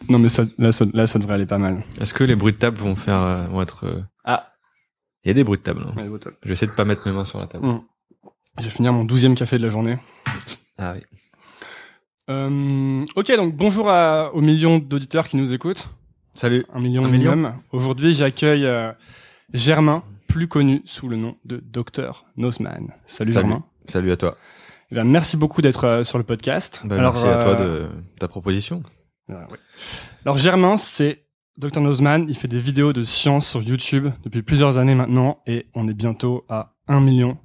Non, mais ça devrait aller pas mal. Est-ce que les bruits de table vont être... Ah, il y a des bruits de table. Hein. Ouais, beau top. Je vais essayer de pas mettre mes mains sur la table. Je vais finir mon 12e café de la journée. Ah oui. Ok, donc bonjour aux millions d'auditeurs qui nous écoutent. Salut. 1 million minimum. Aujourd'hui, j'accueille Germain, plus connu sous le nom de Dr Nozman. Salut Germain. Salut à toi. Eh bien, merci beaucoup d'être sur le podcast. Merci à toi de ta proposition. Ouais. Alors Germain, c'est Dr Nozman. Il fait des vidéos de science sur YouTube depuis plusieurs années maintenant et on est bientôt à 1 million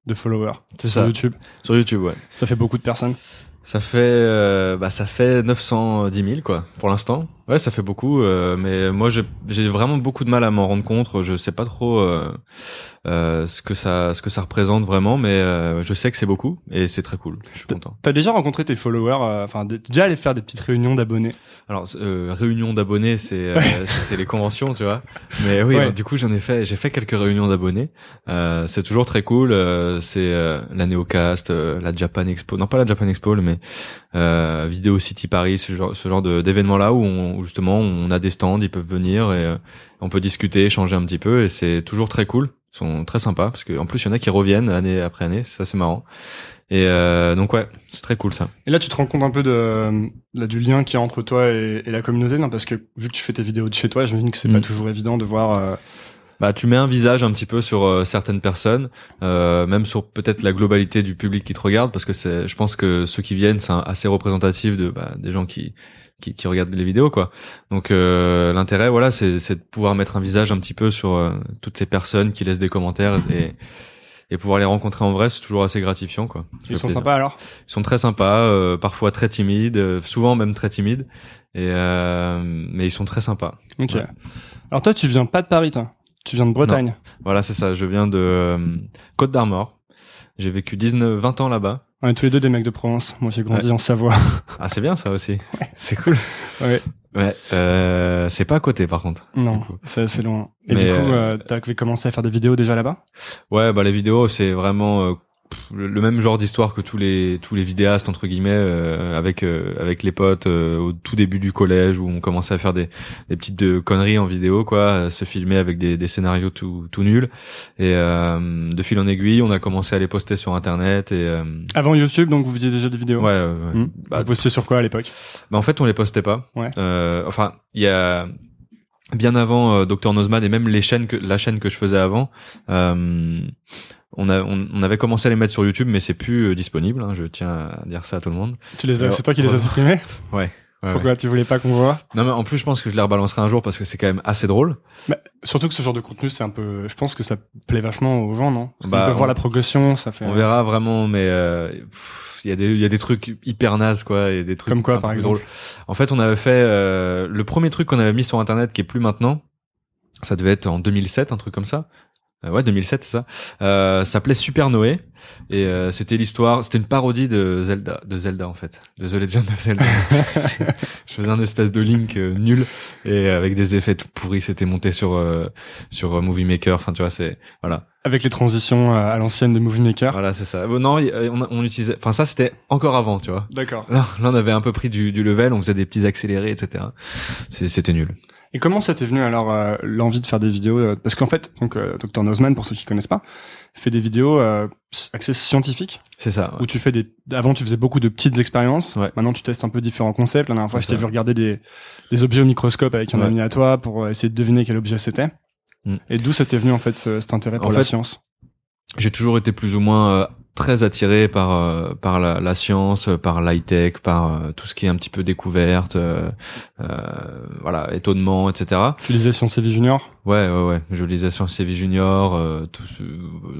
de followers sur YouTube. Sur YouTube, ouais. Ça fait beaucoup de personnes. Ça fait 910 000 quoi pour l'instant. Ouais, ça fait beaucoup, mais moi j'ai vraiment beaucoup de mal à m'en rendre compte. Je sais pas trop ce que ça représente vraiment, mais je sais que c'est beaucoup et c'est très cool. Je suis content. T'as déjà rencontré tes followers, déjà allé faire des petites réunions d'abonnés? Alors réunions d'abonnés, c'est les conventions, tu vois. Mais oui, ouais. Du coup j'ai fait quelques réunions d'abonnés. C'est toujours très cool. C'est la Neocast, la Japan Expo, non pas la Japan Expo, mais Vidéo City Paris, ce genre d'événements là où justement on a des stands, ils peuvent venir et on peut discuter, échanger un petit peu et c'est toujours très cool. Ils sont très sympas parce que en plus il y en a qui reviennent année après année, ça c'est marrant. Et donc ouais, c'est très cool ça. Et là tu te rends compte un peu du lien qu'il y a entre toi et la communauté, non? Parce que vu que tu fais tes vidéos de chez toi, j'imagine que c'est pas toujours évident de voir. Tu mets un visage un petit peu sur certaines personnes, même sur peut-être la globalité du public qui te regarde, parce que je pense que ceux qui viennent, c'est assez représentatif des gens qui regardent les vidéos, quoi. Donc l'intérêt, voilà, c'est de pouvoir mettre un visage un petit peu sur toutes ces personnes qui laissent des commentaires et pouvoir les rencontrer en vrai, c'est toujours assez gratifiant, quoi. Ils sont sympas alors? Ils sont très sympas, parfois très timides, souvent même très timides, mais ils sont très sympas. Ok. Ouais. Alors toi, tu viens pas de Paris, toi? Tu viens de Bretagne. Non. Voilà, c'est ça. Je viens de Côte d'Armor. J'ai vécu 20 ans là-bas. On est tous les deux des mecs de Provence. Moi, j'ai grandi en Savoie. Ah, c'est bien ça aussi. Ouais. C'est cool. Ouais. Ouais. C'est pas à côté par contre. Non, c'est assez loin. Et du coup, t'as commencé à faire des vidéos déjà là-bas? Ouais, les vidéos, c'est vraiment le même genre d'histoire que tous les vidéastes entre guillemets avec les potes au tout début du collège où on commençait à faire des petites conneries en vidéo, quoi, se filmer avec des scénarios tout nuls et de fil en aiguille on a commencé à les poster sur internet et avant YouTube, donc vous faisiez déjà des vidéos? Ouais. Vous postiez sur quoi à l'époque? En fait on les postait pas. Ouais. Enfin il y a bien avant Dr Nozman et même la chaîne que je faisais avant, on avait commencé à les mettre sur YouTube, mais c'est plus disponible. Hein, je tiens à dire ça à tout le monde. C'est toi qui les as supprimés? Ouais. Pourquoi tu voulais pas qu'on voit? Non, mais en plus, je pense que je les rebalancerai un jour parce que c'est quand même assez drôle. Mais surtout que ce genre de contenu, c'est un peu. Je pense que ça plaît vachement aux gens, non? On peut voir la progression, ça fait. On verra vraiment, mais il y a des trucs hyper nazes, quoi, et des trucs comme quoi, par exemple. Drôles. En fait, on avait fait le premier truc qu'on avait mis sur Internet, qui est plus maintenant. Ça devait être en 2007, un truc comme ça. Ouais, 2007, c'est ça. S'appelait Super Noé et c'était une parodie de Zelda en fait, de The Legend of Zelda. Je faisais un espèce de Link nul et avec des effets tout pourris. C'était monté sur Movie Maker. Enfin, tu vois, voilà. Avec les transitions à l'ancienne de Movie Maker. Voilà, c'est ça. Non, on utilisait. Enfin, ça c'était encore avant, tu vois. D'accord. Là, on avait un peu pris du level. On faisait des petits accélérés, etc. C'était nul. Et comment ça t'est venu alors l'envie de faire des vidéos parce qu'en fait donc Dr Nozman, pour ceux qui connaissent pas, fait des vidéos axées scientifiques. C'est ça. Ouais. Où tu fais avant tu faisais beaucoup de petites expériences. Ouais. Maintenant tu testes un peu différents concepts. La dernière fois je t'ai vu regarder des objets au microscope avec un ami à toi pour essayer de deviner quel objet c'était. Et d'où ça t'est venu en fait cet intérêt pour la science? J'ai toujours été plus ou moins très attiré par la science, par l'high-tech, par tout ce qui est un petit peu découverte, voilà, étonnement, etc. Tu lisais Science et Vie Junior? Ouais. Je lisais Science et Vie Junior,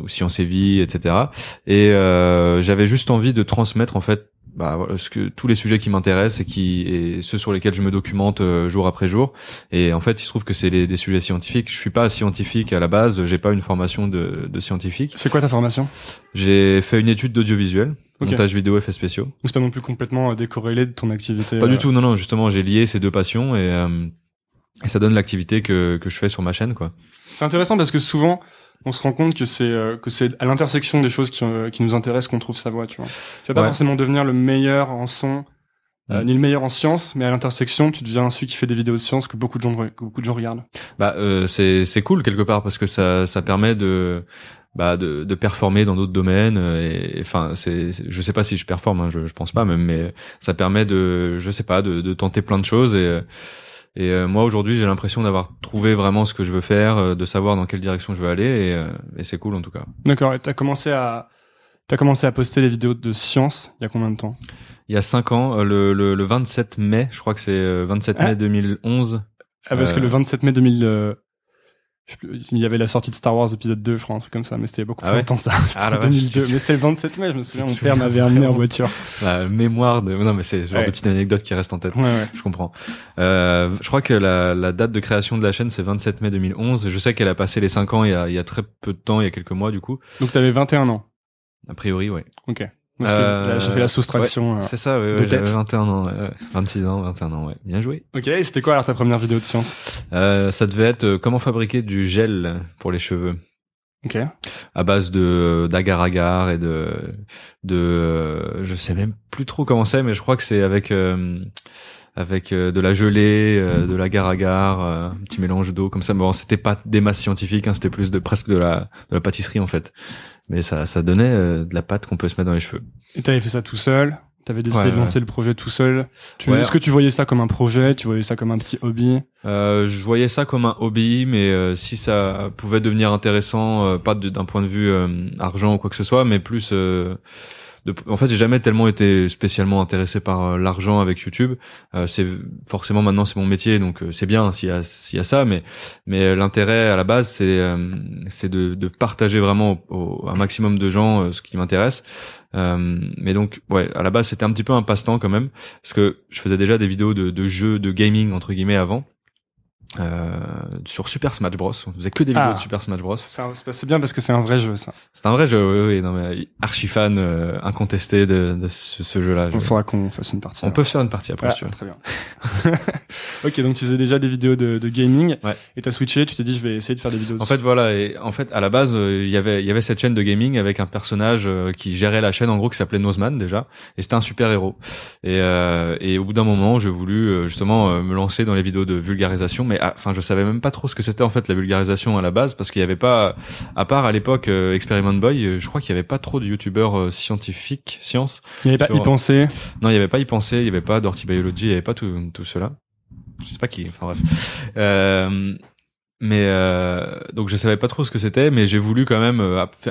Science et Vie, etc. Et j'avais juste envie de transmettre en fait tous les sujets qui m'intéressent et ceux sur lesquels je me documente jour après jour. Et en fait, il se trouve que c'est des sujets scientifiques. Je suis pas scientifique à la base, j'ai pas une formation de scientifique. C'est quoi ta formation? J'ai fait une étude d'audiovisuel, montage vidéo, effets spéciaux. Donc c'est pas non plus complètement décorrélé de ton activité? Pas du tout, non, justement, j'ai lié ces deux passions et ça donne l'activité que je fais sur ma chaîne, quoi. C'est intéressant parce que souvent on se rend compte que c'est à l'intersection des choses qui nous intéressent qu'on trouve sa voie, tu vois. Tu vas pas forcément devenir le meilleur en son ni le meilleur en sciences, mais à l'intersection, tu deviens celui qui fait des vidéos de sciences que beaucoup de gens regardent. C'est cool quelque part parce que ça permet de performer dans d'autres domaines enfin je sais pas si je performe, hein, je pense pas même, mais ça permet de tenter plein de choses et moi aujourd'hui j'ai l'impression d'avoir trouvé vraiment ce que je veux faire, de savoir dans quelle direction je veux aller et c'est cool en tout cas. D'accord. Et t'as commencé à poster les vidéos de science il y a combien de temps? Il y a 5 ans, le 27 mai, je crois que c'est 27 mai 2011. Ah, parce que le 27 mai 2000, il y avait la sortie de Star Wars épisode 2, je crois, un truc comme ça, mais c'était beaucoup plus longtemps ça. C'était 2002, mais c'était le 27 mai, je me souviens, mon père m'avait amené en voiture. La mémoire non, mais c'est ce genre de petite anecdote qui reste en tête. Ouais. Je comprends. Je crois que la date de création de la chaîne, c'est 27 mai 2011. Je sais qu'elle a passé les 5 ans il y a très peu de temps, il y a quelques mois, du coup. Donc t'avais 21 ans. A priori, ouais. Ok. Là, j'ai fait la soustraction. Ouais, c'est ça, j'avais 21 ans, 26 ans, 21 ans, ouais. Bien joué. Ok, et c'était quoi alors ta première vidéo de science? Ça devait être comment fabriquer du gel pour les cheveux. Ok. À base d'agar-agar et je sais même plus trop comment c'est, mais je crois que c'est avec de la gelée, de l'agar-agar, un petit mélange d'eau comme ça. Bon, c'était pas des masses scientifiques, hein, c'était plus presque de la pâtisserie en fait. Mais ça donnait de la pâte qu'on peut se mettre dans les cheveux. Et t'avais fait ça tout seul? T'avais décidé de lancer le projet tout seul? Est-ce que tu voyais ça comme un projet? Tu voyais ça comme un petit hobby? Je voyais ça comme un hobby, mais si ça pouvait devenir intéressant, pas d'un point de vue argent ou quoi que ce soit, mais plus en fait, j'ai jamais tellement été spécialement intéressé par l'argent avec YouTube. C'est forcément maintenant c'est mon métier, donc c'est bien s'il y a ça, mais l'intérêt à la base c'est de partager vraiment un maximum de gens ce qui m'intéresse. Mais donc ouais, à la base c'était un petit peu un passe-temps quand même, parce que je faisais déjà des vidéos de jeux de gaming entre guillemets avant. Sur Super Smash Bros. On faisait que des vidéos de Super Smash Bros. C'est bien parce que c'est un vrai jeu, ça. C'est un vrai jeu, oui, non mais archi fan incontesté de ce jeu-là. Il faudra qu'on fasse une partie. On peut faire une partie après si tu veux. Très bien. Ok, donc tu faisais déjà des vidéos de gaming, ouais. Et t'as switché, tu t'es dit je vais essayer de faire des vidéos. En fait voilà, et en fait à la base il y avait cette chaîne de gaming avec un personnage qui gérait la chaîne en gros qui s'appelait Nozman déjà, et c'était un super héros. Et au bout d'un moment j'ai voulu justement me lancer dans les vidéos de vulgarisation, mais enfin je savais même pas trop ce que c'était en fait la vulgarisation à la base, parce qu'il y avait pas, à part à l'époque Experiment Boy, je crois qu'il y avait pas trop de youtubeurs scientifiques, science. Il y avait pas y penser. Non, il y avait pas y penser, il y avait pas Dirty Biology, il y avait pas tout cela. Je sais pas qui, enfin bref. Donc je savais pas trop ce que c'était, mais j'ai voulu quand même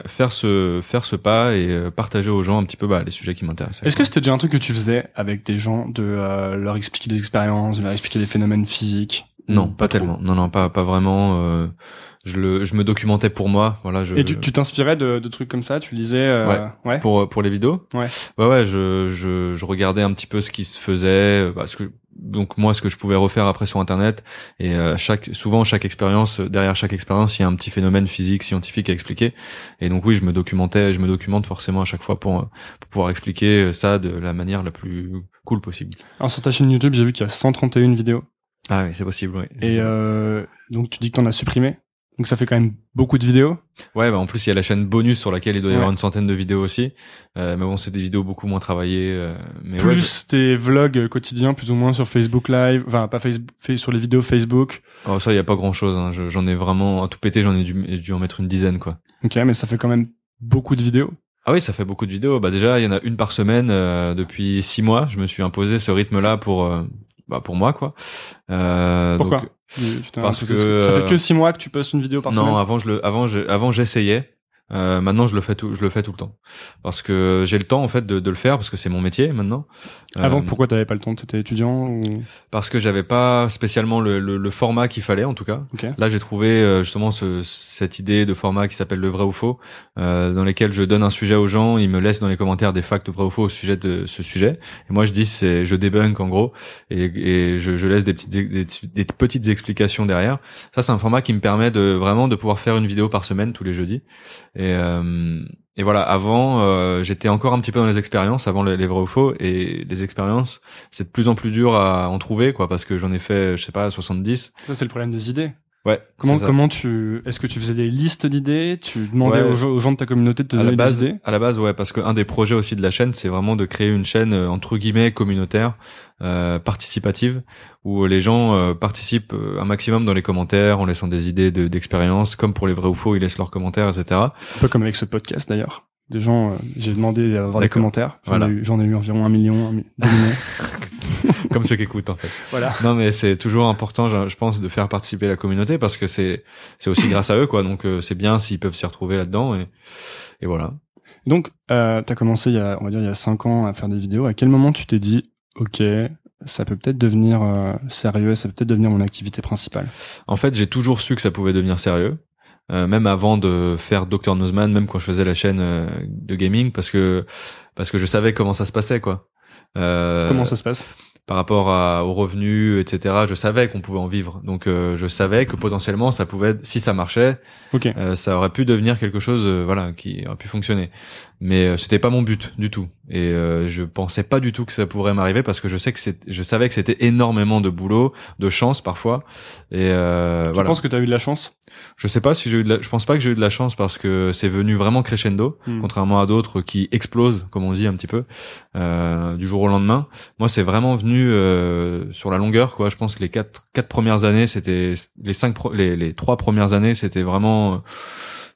faire ce pas et partager aux gens un petit peu les sujets qui m'intéressaient. Est-ce que c'était déjà un truc que tu faisais avec des gens, de leur expliquer des expériences, de leur expliquer des phénomènes physiques? Non, pas tellement. Non, pas vraiment. Je me documentais pour moi, voilà. Et tu t'inspirais de trucs comme ça, tu lisais. Ouais. Pour les vidéos. Ouais. Ouais. Je regardais un petit peu ce qui se faisait, donc moi ce que je pouvais refaire après sur internet, et souvent chaque expérience, derrière chaque expérience il y a un petit phénomène physique, scientifique à expliquer, et donc oui je me documente forcément à chaque fois pour pouvoir expliquer ça de la manière la plus cool possible. Alors sur ta chaîne YouTube j'ai vu qu'il y a 131 vidéos. Ah oui, c'est possible, oui. Et donc tu dis que t'en as supprimé, donc ça fait quand même beaucoup de vidéos. Ouais, en plus il y a la chaîne bonus sur laquelle il doit y avoir une centaine de vidéos aussi. Mais bon, c'est des vidéos beaucoup moins travaillées. Mais plus tes vlogs quotidiens, plus ou moins sur Facebook Live, enfin pas Facebook, sur les vidéos Facebook. Oh ça, il y a pas grand chose. Hein. J'en ai vraiment à tout péter, j'en ai dû en mettre une dizaine quoi. Ok, mais ça fait quand même beaucoup de vidéos. Ah oui, ça fait beaucoup de vidéos. Déjà, il y en a une par semaine depuis 6 mois. Je me suis imposé ce rythme-là pour moi quoi. Pourquoi donc, parce que ça fait que 6 mois que tu postes une vidéo par semaine. Non, avant j'essayais. Maintenant je le fais tout le temps, parce que j'ai le temps en fait de le faire, parce que c'est mon métier maintenant. Avant, pourquoi t'avais pas le temps? T'étais étudiant ou... Parce que j'avais pas spécialement le format qu'il fallait en tout cas. Okay. Là j'ai trouvé justement cette idée de format qui s'appelle le vrai ou faux, dans lesquels je donne un sujet aux gens, ils me laissent dans les commentaires des facts vrai ou faux au sujet de ce sujet, et moi je dis je débunk en gros, et je laisse des petites explications derrière. Ça c'est un format qui me permet de pouvoir faire une vidéo par semaine tous les jeudis. Et voilà, avant j'étais encore un petit peu dans les expériences, avant les vrais ou faux, et les expériences c'est de plus en plus dur à en trouver quoi, parce que j'en ai fait je sais pas 70. Ça c'est le problème des idées. Ouais. Comment est-ce que tu faisais des listes d'idées? Tu demandais aux gens de ta communauté de te donner des idées? À la base, ouais, parce que un des projets aussi de la chaîne, c'est vraiment de créer une chaîne entre guillemets communautaire, participative, où les gens participent un maximum dans les commentaires, en laissant des idées d'expérience, comme pour les vrais ou faux, ils laissent leurs commentaires, etc. Un peu comme avec ce podcast d'ailleurs. Des gens, j'ai demandé d'avoir des commentaires. J'en ai eu environ 1 million, 2 millions. Comme ceux qui écoutent, en fait. Voilà. Non, mais c'est toujours important, je pense, de faire participer la communauté parce que c'est aussi grâce à eux, quoi. Donc, c'est bien s'ils peuvent s'y retrouver là-dedans et voilà. Donc, t'as commencé il y a 5 ans à faire des vidéos. À quel moment tu t'es dit, OK, ça peut peut-être devenir sérieux, ça peut peut-être devenir mon activité principale? En fait, j'ai toujours su que ça pouvait devenir sérieux. Même avant de faire Dr Nozman, même quand je faisais la chaîne de gaming, parce que je savais comment ça se passait, quoi. Comment ça se passe? Par rapport aux revenus, etc. Je savais qu'on pouvait en vivre, donc je savais que potentiellement ça pouvait, si ça marchait, ça aurait pu devenir quelque chose, voilà, qui aurait pu fonctionner. Mais c'était pas mon but du tout, et je pensais pas du tout que ça pourrait m'arriver parce que je savais que c'était énormément de boulot, de chance parfois. Et tu penses que t'as eu de la chance? Je sais pas si je pense pas que j'ai eu de la chance parce que c'est venu vraiment crescendo, contrairement à d'autres qui explosent, comme on dit un petit peu, du jour au lendemain. Moi, c'est vraiment venu sur la longueur, quoi. Je pense que les quatre premières années, c'était les 3 premières années, c'était vraiment,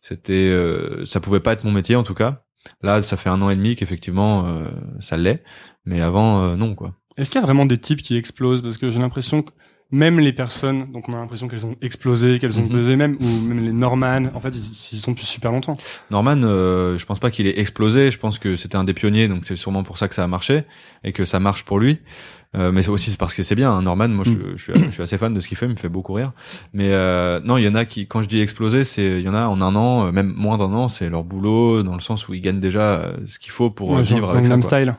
ça pouvait pas être mon métier en tout cas. Là, ça fait 1 an et demi qu'effectivement, ça l'est, mais avant, non, quoi. Est-ce qu'il y a vraiment des types qui explosent? Parce que j'ai l'impression que même les personnes, donc on a l'impression qu'elles ont explosé, qu'elles ont buzzé même, ou même les Norman, en fait, ils y sont depuis super longtemps. Norman, je pense pas qu'il ait explosé, je pense que c'était un des pionniers, donc c'est sûrement pour ça que ça a marché, et que ça marche pour lui. Mais aussi c'est parce que c'est bien, hein. Norman, moi je suis assez fan de ce qu'il fait, il me fait beaucoup rire. Mais non, il y en a qui, quand je dis exploser, il y en a en 1 an, même moins d'1 an, c'est leur boulot, dans le sens où ils gagnent déjà ce qu'il faut pour vivre avec ça, quoi. Style.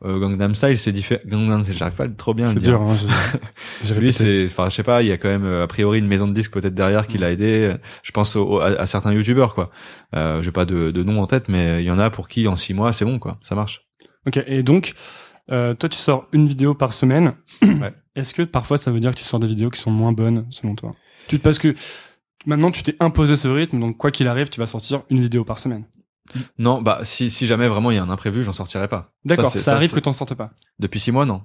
Gangnam Style, c'est différent. Gangnam, j'arrive pas trop bien à le dire. C'est dur, hein, j'ai Lui, je sais pas, il y a quand même, a priori, une maison de disques peut-être derrière qui l'a aidé. Je pense à certains youtubeurs, quoi. J'ai pas de nom en tête, mais il y en a pour qui, en 6 mois, c'est bon, quoi. Ça marche. Ok. Et donc, toi, tu sors une vidéo par semaine. Ouais. Est-ce que parfois, ça veut dire que tu sors des vidéos qui sont moins bonnes, selon toi? Parce que maintenant, tu t'es imposé ce rythme, donc quoi qu'il arrive, tu vas sortir une vidéo par semaine. Non, bah si jamais vraiment il y a un imprévu, j'en sortirai pas. D'accord, ça arrive que t'en sortes pas. Depuis 6 mois, non.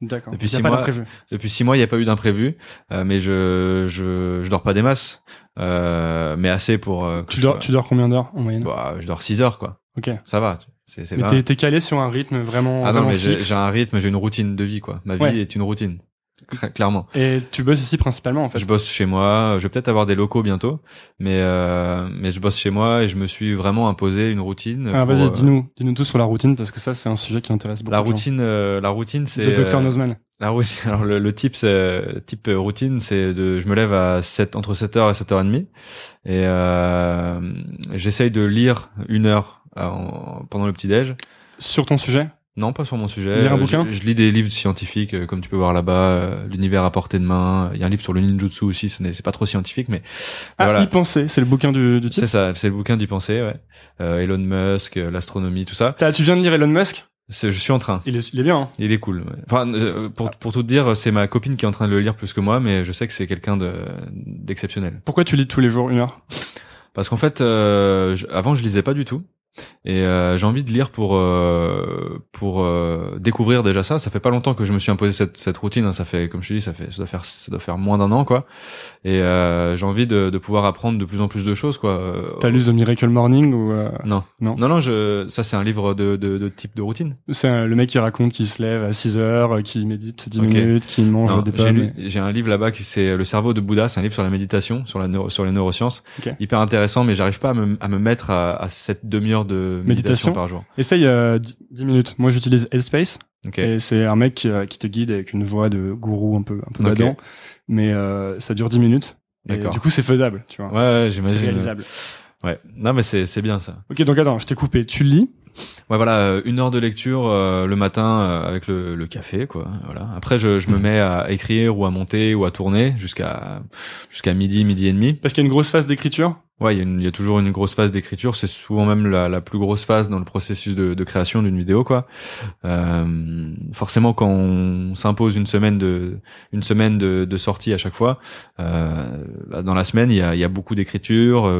D'accord. Depuis 6 mois, depuis 6 mois, il y a pas eu d'imprévu, mais je dors pas des masses, mais assez pour. Tu dors combien d'heures en moyenne? Bah, je dors 6 heures, quoi. Ok. Ça va. Mais t'es calé sur un rythme vraiment. Ah non, mais fixe. j'ai un rythme, j'ai une routine de vie, quoi. Ma vie est une routine. Clairement. Et tu bosses ici principalement, en fait? Je bosse chez moi. Je vais peut-être avoir des locaux bientôt, mais je bosse chez moi et je me suis vraiment imposé une routine. Ah, vas-y, dis-nous tout sur la routine, parce que ça, c'est un sujet qui intéresse beaucoup. La routine, c'est. De Dr Nozman. La routine. Alors le type routine, c'est je me lève entre 7h et 7h30 et j'essaye de lire 1 heure pendant le petit-déj. Sur ton sujet? Non, pas sur mon sujet. Lire un bouquin? Je lis des livres scientifiques, comme tu peux voir là-bas, l'univers à portée de main. Il y a un livre sur le ninjutsu aussi, c'est pas trop scientifique, mais voilà. Y penser, c'est le bouquin du type? C'est ça, c'est le bouquin d'y penser, ouais. Elon Musk, l'astronomie, tout ça. Tu viens de lire Elon Musk? Je suis en train. Il est bien, hein. Il est cool. Ouais. Enfin, pour tout te dire, c'est ma copine qui est en train de le lire plus que moi, mais je sais que c'est quelqu'un d'exceptionnel. Pourquoi tu lis tous les jours 1 heure? Parce qu'en fait, avant je lisais pas du tout. Et j'ai envie de lire pour découvrir déjà ça. Ça fait pas longtemps que je me suis imposé cette routine, hein. Ça fait, comme je te dis, ça doit faire moins d'1 an, quoi. Et j'ai envie de pouvoir apprendre de plus en plus de choses, quoi. T'as lu The Miracle Morning ou Non. Ça c'est un livre de type de routine. C'est le mec qui raconte qu'il se lève à 6 heures, qui médite 10 minutes, qui mange des pommes. J'ai un livre là-bas c'est Le cerveau de Bouddha. C'est un livre sur la méditation, sur les neurosciences. Okay. Hyper intéressant, mais j'arrive pas à me mettre à cette demi-heure de méditation par jour. Essaye 10 minutes. Moi, j'utilise Headspace. Okay. Et c'est un mec qui te guide avec une voix de gourou un peu badant. Mais ça dure 10 minutes. Et du coup, c'est faisable, tu vois. Ouais, j'imagine. C'est réalisable. Ouais. Non, mais c'est bien ça. Ok, donc attends, je t'ai coupé. Tu lis. Ouais, voilà, 1 heure de lecture le matin avec le café, quoi. Voilà. Après, je me mets à écrire ou à monter ou à tourner jusqu'à midi et demi. Parce qu'il y a une grosse phase d'écriture. Ouais, il y a toujours une grosse phase d'écriture. C'est souvent même la plus grosse phase dans le processus de création d'une vidéo, quoi. Forcément, quand on s'impose une semaine de sortie à chaque fois, dans la semaine, il y a beaucoup d'écriture.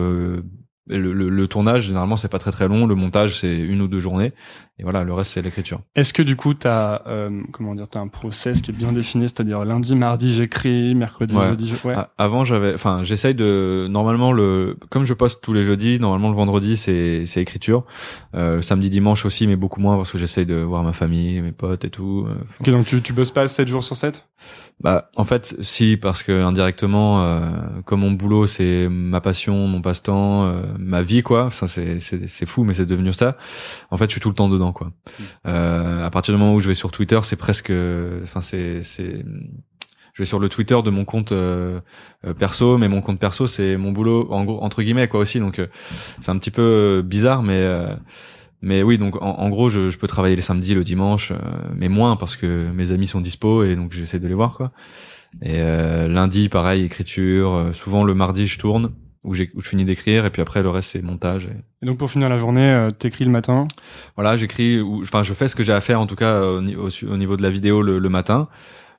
Le tournage, généralement, c'est pas très très long. Le montage, c'est 1 ou 2 journées. Et voilà, le reste, c'est l'écriture. Est-ce que du coup, t'as un process qui est bien défini, c'est-à-dire lundi, mardi, j'écris, mercredi, jeudi, Avant, j'essaye de, normalement, comme je poste tous les jeudis, normalement, le vendredi, c'est écriture. Samedi, dimanche aussi, mais beaucoup moins parce que j'essaye de voir ma famille, mes potes et tout. Ok, donc tu bosses pas 7 jours sur 7? Bah, en fait, si, parce que indirectement, comme mon boulot, c'est ma passion, mon passe-temps, ma vie, quoi. Ça, c'est fou, mais c'est devenu ça. En fait, je suis tout le temps dedans, quoi. À partir du moment où je vais sur Twitter, c'est presque, je vais sur le Twitter de mon compte perso, mais mon compte perso, c'est mon boulot, en gros, entre guillemets, quoi, aussi. Donc, c'est un petit peu bizarre, mais oui, donc en gros, je peux travailler les samedis, le dimanche, mais moins parce que mes amis sont dispo et donc j'essaie de les voir, quoi. Et lundi, pareil, écriture. Souvent le mardi, je tourne où je finis d'écrire et puis après le reste c'est montage. Et donc pour finir la journée, t'écris le matin? Voilà, j'écris, je fais ce que j'ai à faire en tout cas au niveau de la vidéo le matin.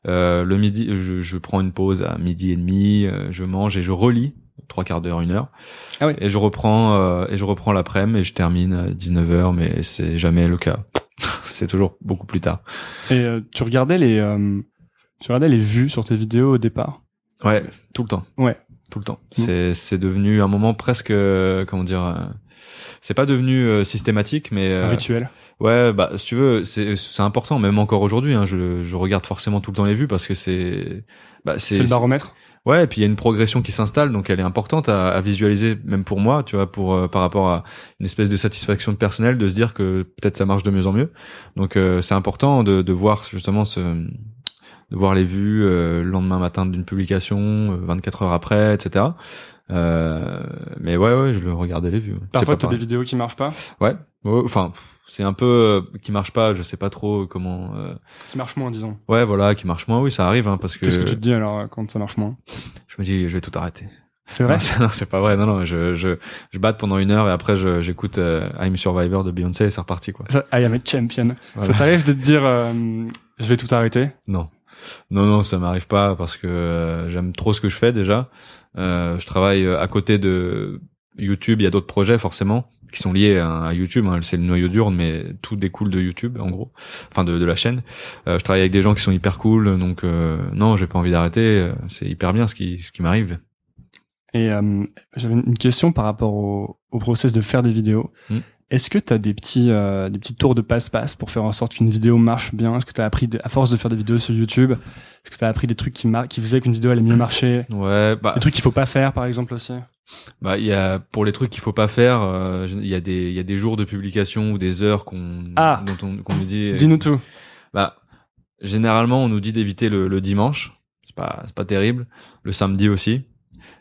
Le midi, je prends une pause à 12h30, je mange et je relis 3/4 d'heure, 1 heure. Ah oui. Et je reprends l'après-midi et je termine à 19h, mais c'est jamais le cas. C'est toujours beaucoup plus tard. Et tu regardais les vues sur tes vidéos au départ? Ouais, tout le temps. Ouais. Tout le temps. C'est devenu un moment presque, c'est pas devenu systématique, mais un rituel. Ouais, bah si tu veux, c'est important, même encore aujourd'hui. Hein, je regarde forcément tout le temps les vues parce que c'est le baromètre. Ouais, et puis il y a une progression qui s'installe, donc elle est importante à visualiser, même pour moi, tu vois, par rapport à une espèce de satisfaction personnelle, de se dire que peut-être ça marche de mieux en mieux. Donc c'est important de voir justement de voir les vues le lendemain matin d'une publication, 24 heures après, etc. Mais ouais, je le regardais les vues. Parfois, t'as des vidéos qui marchent pas. Ouais. Enfin, c'est un peu qui marche pas. Je sais pas trop comment. Qui marche moins, disons. Ouais, voilà, qui marche moins. Oui, ça arrive, hein, parce que. Qu'est-ce que tu te dis alors quand ça marche moins? Je me dis, je vais tout arrêter. C'est vrai? Non, c'est pas vrai. Non, je batte pendant 1 heure et après j'écoute I'm Survivor de Beyoncé et c'est reparti, quoi. I am a champion. Voilà. Ça t'arrive de te dire, je vais tout arrêter? Non, ça m'arrive pas parce que j'aime trop ce que je fais déjà. Je travaille à côté de YouTube. Il y a d'autres projets forcément qui sont liés à YouTube. Hein, c'est le noyau dur, mais tout découle de YouTube en gros. Enfin de la chaîne. Je travaille avec des gens qui sont hyper cool, donc non, j'ai pas envie d'arrêter. C'est hyper bien ce qui m'arrive. Et j'avais une question par rapport au process de faire des vidéos. Est-ce que tu as des petits tours de passe-passe pour faire en sorte qu'une vidéo marche bien? Est-ce que tu as appris, à force de faire des vidéos sur YouTube, est-ce que tu as appris des trucs qui faisaient qu'une vidéo allait mieux marcher? Ouais, des trucs qu'il faut pas faire, par exemple, aussi? Bah, pour les trucs qu'il faut pas faire, il y a des jours de publication ou des heures qu'on nous dit. Dis-nous tout. Bah, généralement, on nous dit d'éviter le dimanche. C'est pas terrible. Le samedi aussi.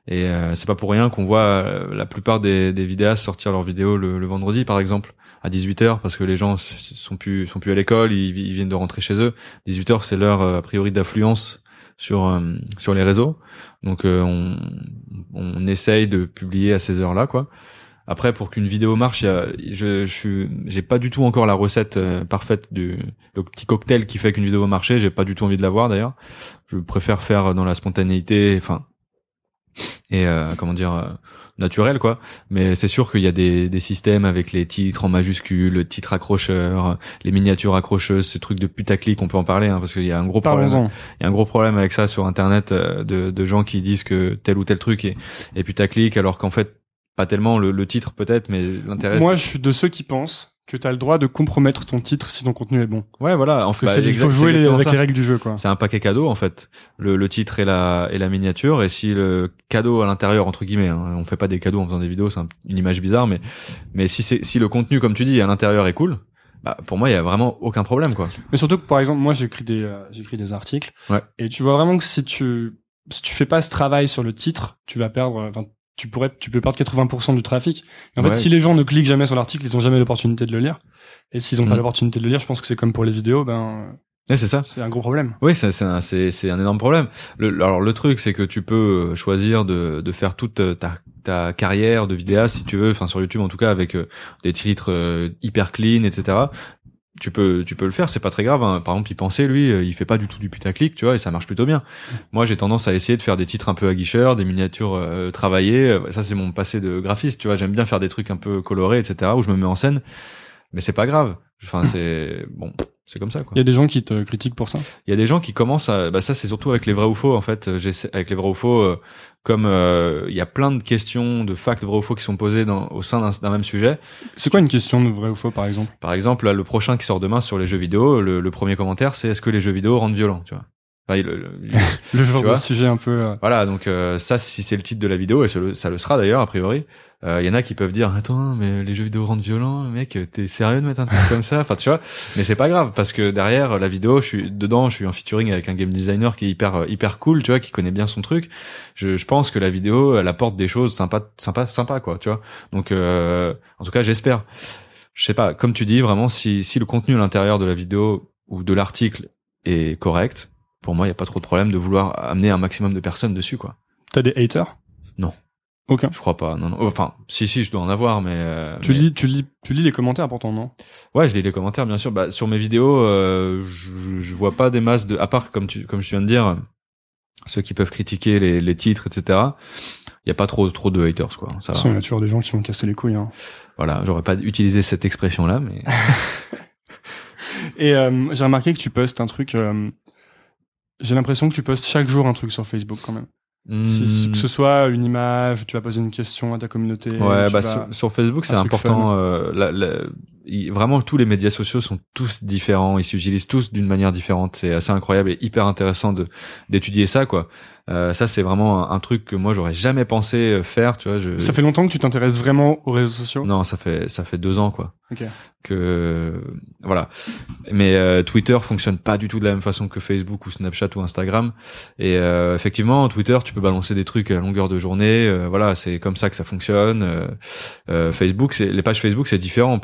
Et c'est pas pour rien qu'on voit la plupart des vidéastes sortir leurs vidéos le vendredi, par exemple, à 18h, parce que les gens sont plus à l'école, ils viennent de rentrer chez eux. 18h, c'est l'heure a priori d'affluence sur les réseaux. Donc on essaye de publier à ces heures-là, quoi. Après, pour qu'une vidéo marche, j'ai pas du tout encore la recette parfaite le petit cocktail qui fait qu'une vidéo va marcher. J'ai pas du tout envie de l'avoir d'ailleurs. Je préfère faire dans la spontanéité, et naturel, quoi. Mais c'est sûr qu'il y a des systèmes avec les titres en majuscules, le titre accrocheur, les miniatures accrocheuses, ces trucs de putaclic, on peut en parler, hein, parce qu'il y a un gros problème. Il y a un gros problème avec ça sur internet, de gens qui disent que tel ou tel truc est putaclic, alors qu'en fait pas tellement le titre peut-être, mais l'intérêt. Moi, je suis de ceux qui pensent que t'as le droit de compromettre ton titre si ton contenu est bon. Ouais, voilà. En fait, il faut jouer avec les règles du jeu, quoi. C'est un paquet cadeau, en fait. Le titre et la miniature. Et si le cadeau à l'intérieur, entre guillemets, hein, on fait pas des cadeaux en faisant des vidéos, c'est une image bizarre, mais si le contenu, comme tu dis, à l'intérieur est cool, bah, pour moi, il y a vraiment aucun problème, quoi. Mais surtout que, par exemple, moi, j'écris des articles. Ouais. Et tu vois vraiment que si tu fais pas ce travail sur le titre, tu vas perdre, tu peux perdre 80% du trafic. Et en fait, si les gens ne cliquent jamais sur l'article, ils ont jamais l'opportunité de le lire. Et s'ils ont pas l'opportunité de le lire, je pense que c'est comme pour les vidéos, c'est ça. C'est un gros problème. Oui, c'est un énorme problème. Alors le truc, c'est que tu peux choisir de faire toute ta carrière de vidéaste, si tu veux, enfin sur YouTube en tout cas, avec des titres hyper clean, etc. Tu peux le faire, c'est pas très grave, hein. Par exemple, il pensait, lui, il fait pas du tout du putaclic, tu vois, et ça marche plutôt bien. Moi, j'ai tendance à essayer de faire des titres un peu aguicheurs, des miniatures travaillées. Ça, c'est mon passé de graphiste, tu vois. J'aime bien faire des trucs un peu colorés, etc., où je me mets en scène. Mais c'est pas grave. Enfin, c'est c'est comme ça, quoi. Il y a des gens qui te critiquent pour ça. Il y a des gens qui commencent à, ça c'est surtout avec les vrais ou faux en fait. J'essaie avec les vrais ou faux, comme il y a plein de questions, de facts vrais ou faux qui sont posées au sein d'un même sujet. C'est quoi une question de vrai ou faux par exemple? Par exemple, là, le prochain qui sort demain sur les jeux vidéo, le premier commentaire c'est est-ce que les jeux vidéo rendent violents, tu vois. Enfin, le genre de sujet un peu. Voilà, donc ça, si c'est le titre de la vidéo, et ça le sera d'ailleurs a priori, y en a qui peuvent dire attends, mais les jeux vidéo rendent violents, mec, t'es sérieux de mettre un truc comme ça? Enfin, tu vois, mais c'est pas grave parce que derrière la vidéo, je suis en featuring avec un game designer qui est hyper cool, tu vois, qui connaît bien son truc. Je pense que la vidéo, elle apporte des choses sympa quoi, tu vois. Donc en tout cas, j'espère. Je sais pas, comme tu dis, vraiment, si le contenu à l'intérieur de la vidéo ou de l'article est correct, pour moi, il y a pas trop de problème de vouloir amener un maximum de personnes dessus, quoi. T'as des haters? Non. Aucun. Je crois pas. Non. Enfin, si, je dois en avoir, mais. Tu lis les commentaires pourtant, non? Ouais, je lis les commentaires, bien sûr. Bah, sur mes vidéos, je vois pas des masses à part comme je viens de dire, ceux qui peuvent critiquer les titres, etc. Il y a pas trop de haters, quoi. Ça va. Il y a toujours des gens qui vont casser les couilles, hein. Voilà, j'aurais pas utilisé cette expression-là, mais. Et j'ai remarqué que tu postes un truc. J'ai l'impression que tu postes chaque jour un truc sur Facebook quand même. Que ce soit une image, tu vas poser une question à ta communauté. Ouais, sur Facebook, c'est important. Vraiment, tous les médias sociaux sont tous différents. Ils s'utilisent tous d'une manière différente. C'est assez incroyable et hyper intéressant d'étudier ça, quoi. Ça, c'est vraiment un truc que moi, j'aurais jamais pensé faire, tu vois. Ça fait longtemps que tu t'intéresses vraiment aux réseaux sociaux? Non, ça fait 2 ans, quoi. Ok. Voilà. Mais Twitter fonctionne pas du tout de la même façon que Facebook ou Snapchat ou Instagram. Et effectivement, Twitter, tu peux balancer des trucs à longueur de journée. Voilà, c'est comme ça que ça fonctionne. Facebook, les pages Facebook, c'est différent.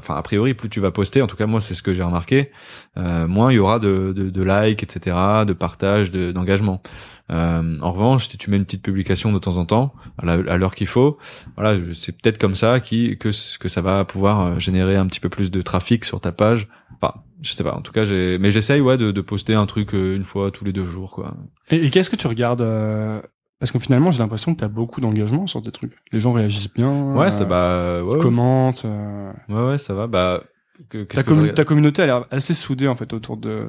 A priori, plus tu vas poster. En tout cas, moi, c'est ce que j'ai remarqué. Moins il y aura de likes, etc., de partage, d'engagement. En revanche, si tu mets une petite publication de temps en temps, à l'heure qu'il faut, voilà, c'est peut-être comme ça que ça va pouvoir générer un petit peu plus de trafic sur ta page. Enfin, je sais pas. En tout cas, mais j'essaye, ouais, de poster un truc une fois tous les 2 jours, quoi. Et qu'est-ce que tu regardes parce que finalement, j'ai l'impression que t'as beaucoup d'engagement sur tes trucs. Les gens réagissent bien. Ouais, ils commentent. Ouais, ça va. Bah, ta communauté a l'air assez soudée en fait autour de.